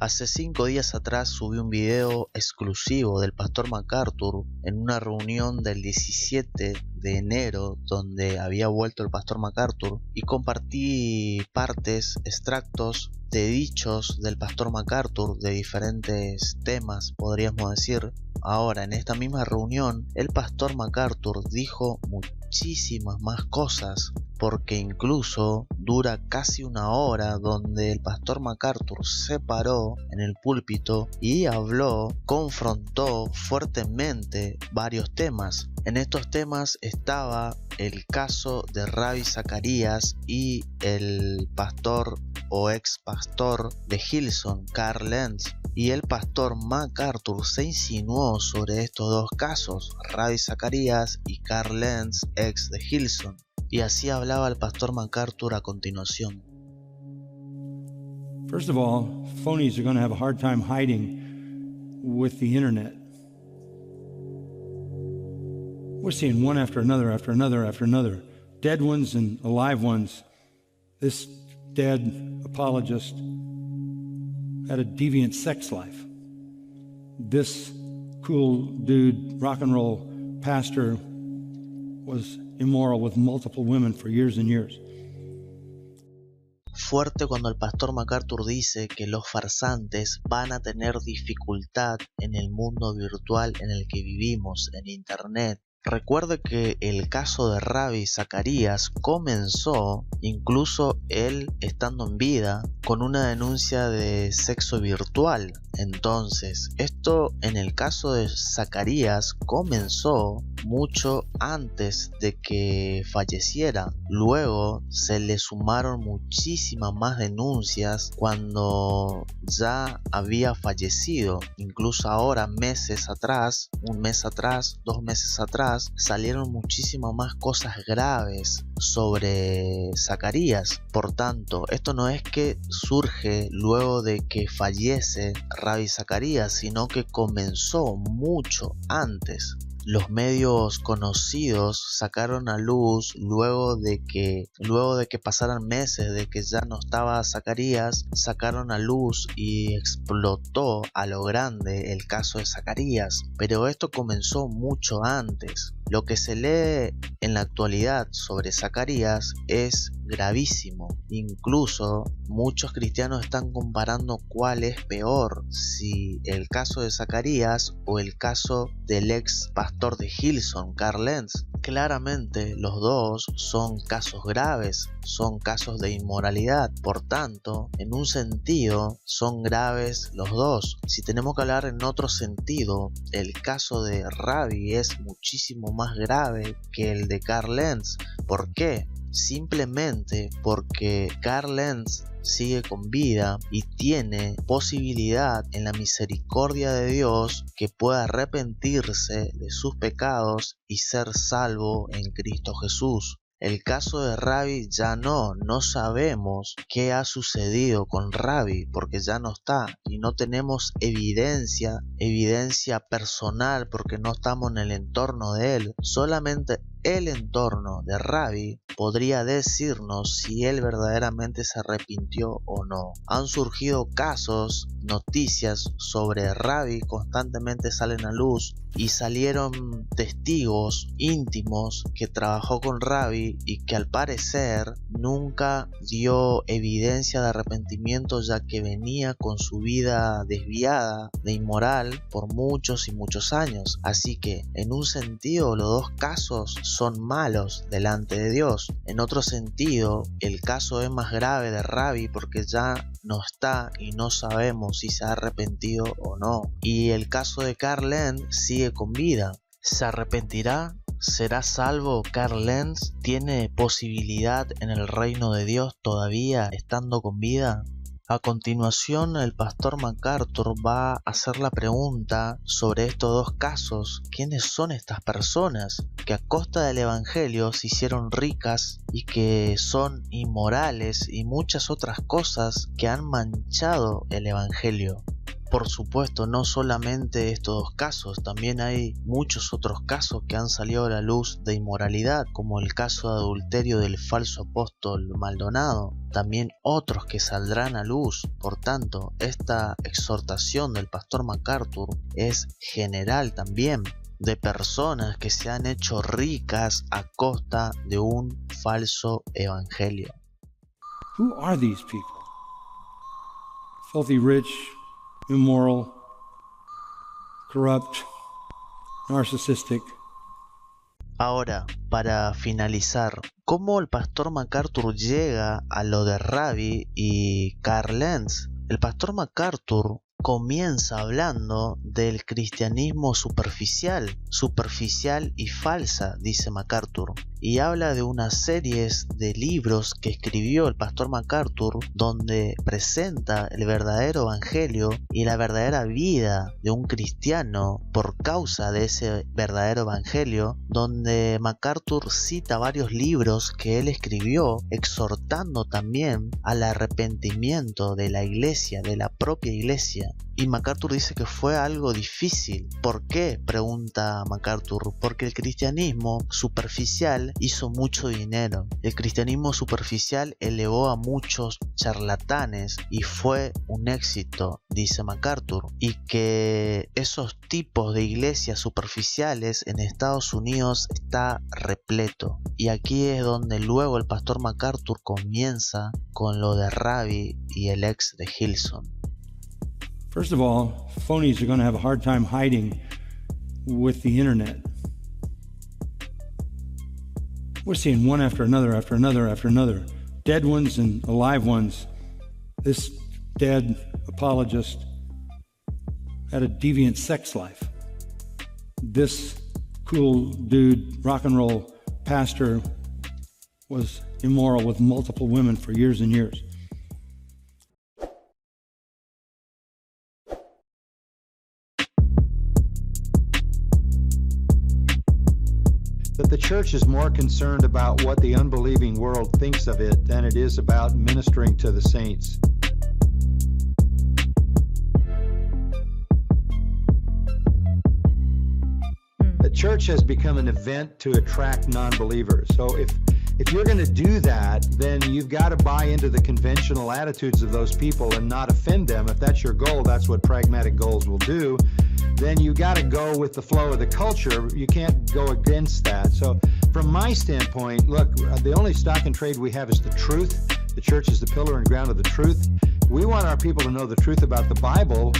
Hace 5 días atrás subí un video exclusivo del pastor MacArthur en una reunión del 17 de enero donde había vuelto el pastor MacArthur y compartí extractos de dichos del pastor MacArthur de diferentes temas, podríamos decir. Ahora, en esta misma reunión, el pastor MacArthur dijo muchísimas más cosas, porque incluso dura casi una hora donde el pastor MacArthur se paró en el púlpito y confrontó fuertemente varios temas. En estos temas estaba el caso de Ravi Zacharias y el pastor o ex pastor de Hillsong, Carl Lentz, y el pastor MacArthur se insinuó sobre estos dos casos, Ravi Zacharias y Carl Lentz, ex de Hillsong, y así hablaba el pastor MacArthur a continuación. First of all, phonies are going to have a hard time hiding with the internet. We're seeing one after another, after another, after another. Dead ones and alive ones. This dead apologist had a deviant sex life. This cool dude, rock and roll pastor, was immoral with multiple women for years and years. Fuerte cuando el pastor MacArthur dice que los farsantes van a tener dificultad en el mundo virtual en el que vivimos, en internet. Recuerde que el caso de Ravi Zacharias comenzó, incluso él estando en vida, con una denuncia de sexo virtual. Entonces, esto en el caso de Zacharias comenzó mucho antes de que falleciera. Luego se le sumaron muchísimas más denuncias cuando ya había fallecido. Incluso ahora, meses atrás, un mes atrás, 2 meses atrás, salieron muchísimas más cosas graves sobre Zacharias. Por tanto, esto no es que surge luego de que fallece Ravi Zacharias, sino que comenzó mucho antes. Los medios conocidos sacaron a luz luego de que pasaran meses de que ya no estaba Zacharias, sacaron a luz y explotó a lo grande el caso de Zacharias. Pero esto comenzó mucho antes. Lo que se lee en la actualidad sobre Zacharias es gravísimo. Incluso muchos cristianos están comparando cuál es peor, si el caso de Zacharias o el caso del ex pastor de Hillsong, Carl Lentz. Claramente los dos son casos graves, son casos de inmoralidad, por tanto, en un sentido son graves los dos. Si tenemos que hablar en otro sentido, el caso de Ravi es muchísimo más grave que el de Carl Lentz. ¿Por qué? Simplemente porque Carl Lentz sigue con vida y tiene posibilidad en la misericordia de Dios que pueda arrepentirse de sus pecados y ser salvo en Cristo Jesús. El caso de Ravi ya no sabemos qué ha sucedido con Ravi porque ya no está y no tenemos evidencia personal porque no estamos en el entorno de él. Solamente el entorno de Ravi podría decirnos si él verdaderamente se arrepintió o no. Han surgido casos, noticias sobre Ravi, constantemente salen a luz y salieron testigos íntimos que trabajó con Ravi y que al parecer nunca dio evidencia de arrepentimiento, ya que venía con su vida desviada de inmoral por muchos y muchos años. Así que en un sentido los dos casos son malos delante de Dios. En otro sentido, el caso es más grave de Ravi porque ya no está y no sabemos si se ha arrepentido o no. Y el caso de Carl Lentz sigue con vida. ¿Se arrepentirá? ¿Será salvo Carl Lentz? ¿Tiene posibilidad en el reino de Dios todavía estando con vida? A continuación, el pastor MacArthur va a hacer la pregunta sobre estos dos casos. ¿Quiénes son estas personas que a costa del evangelio se hicieron ricas y que son inmorales y muchas otras cosas que han manchado el evangelio? Por supuesto, no solamente estos dos casos, también hay muchos otros casos que han salido a la luz de inmoralidad, como el caso de adulterio del falso apóstol Maldonado, también otros que saldrán a luz. Por tanto, esta exhortación del pastor MacArthur es general también, de personas que se han hecho ricas a costa de un falso evangelio. Who are these people? Filthy rich, immoral, corrupt, narcissistic. Ahora, para finalizar, ¿cómo el pastor MacArthur llega a lo de Ravi y Carl Lentz? El pastor MacArthur comienza hablando del cristianismo superficial y falsa, dice MacArthur, y habla de unas series de libros que escribió el pastor MacArthur donde presenta el verdadero evangelio y la verdadera vida de un cristiano por causa de ese verdadero evangelio, donde MacArthur cita varios libros que él escribió exhortando también al arrepentimiento de la iglesia, de la propia iglesia. Y MacArthur dice que fue algo difícil. ¿Por qué?, pregunta MacArthur. Porque el cristianismo superficial hizo mucho dinero. El cristianismo superficial elevó a muchos charlatanes y fue un éxito, dice MacArthur. Y que esos tipos de iglesias superficiales en Estados Unidos está repleto. Y aquí es donde luego el pastor MacArthur comienza con lo de Ravi y el ex de Hillsong. First of all, phonies are going to have a hard time hiding with the internet. We're seeing one after another, after another, after another. Dead ones and alive ones. This dead apologist had a deviant sex life. This cool dude, rock and roll pastor, was immoral with multiple women for years and years. That the church is more concerned about what the unbelieving world thinks of it than it is about ministering to the saints. The church has become an event to attract non-believers. So if you're going to do that, then you've got to buy into the conventional attitudes of those people and not offend them. If that's your goal, that's what pragmatic goals will do. Then you got to go with the flow of the culture. You can't go against that. So from my standpoint, look, the only stock and trade we have is the truth. The church is the pillar and ground of the truth. We want our people to know the truth about the Bible